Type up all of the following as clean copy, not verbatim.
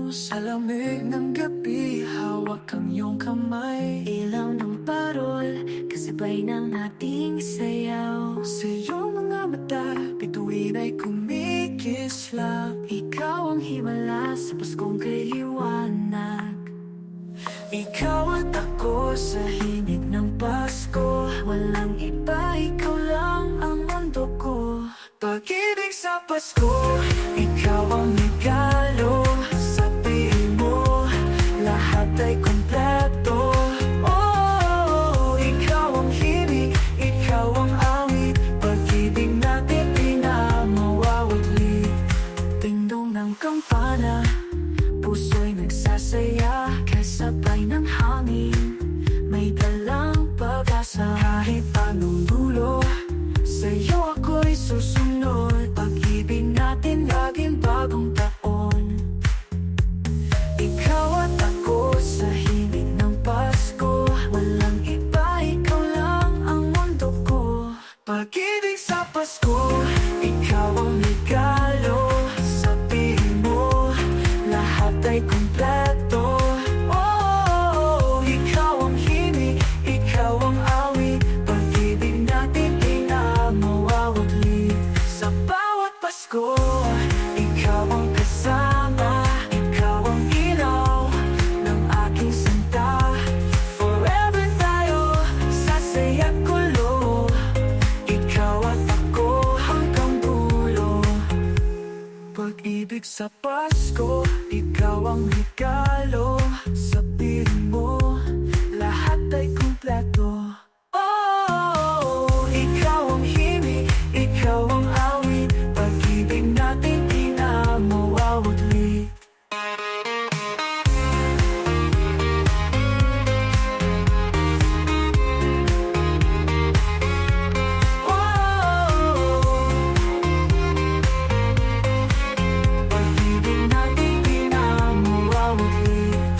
Sa lamig ng gabi, hawak ang iyong kamay. Ilaw ng parol, kasabay ng ating sayaw. Sa iyong mga mata, bituin ay kumikislap. Ikaw ang himala sa Paskong kay liwanag. Ikaw at ako sa himig ng Pasko. Walang iba, ikaw lang ang mundo ko. Pag-ibig sa Pasko, ikaw ang regalo. Sabihin mo, lahat ay kompleto. Oh, ikaw ang himig, ikaw ang awit. Pag-ibig natin di na mawawaglit. Dingdong ng kampana, puso'y nagsasaya. Kasabay ng hangin, may dalang pag-asa. Kahit anong dulo, sa'yo ako'y susunod. Pag-ibig natin laging bagong taon. Ikaw at ako sa himig ng Pasko. Walang iba, ikaw lang ang mundo ko. Pag-ibig sa Pasko, ikaw ang regalo. Sabihin mo, lahat ay kompleto. Oh, ikaw ang himig, ikaw ang awit. Pag-ibig natin di na mawawaglit. Sa bawat Pasko, ikaw ang kasama. Ikaw ang ilaw ng aking sinta. Forever tayo sa saya't gulo. Ikaw at ako hanggang dulo. Pag-ibig sa Pasko, ikaw ang regalo. Sabihin mo, lahat ay kumpleto. Oh, ikaw ang himig, ikaw ang awit. Pag-ibig natin di na mawawaglit. Pag-ibig natin di na mawawaglit.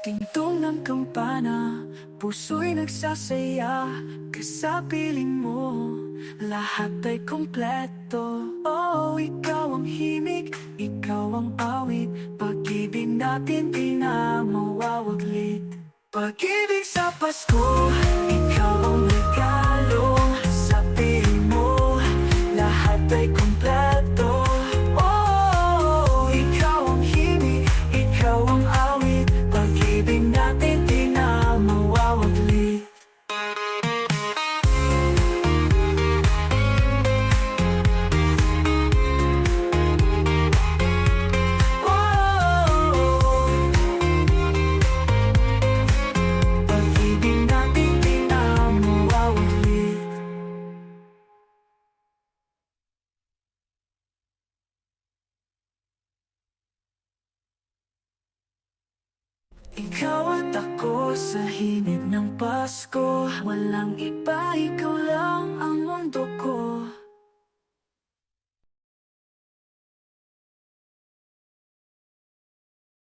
Tingtong ng kampana, puso'y nagsasaya. Kasapiling mo, lahat ay kompleto. Oh, ikaw ang himig, ikaw ang awit. Pag-ibig natin di na mawawaglit. Pag-ibig sa Pasko, ikaw ang regalo. Sabihin mo, lahat ay kompleto. Oh, ikaw ang himig, ikaw ang awit. Pag-ibig natin di na mawawaglit. Pag-ibig natin di na mawawaglit. Ikaw at ako sa himig ng Pasko. Walang iba, ikaw lang ang mundo ko.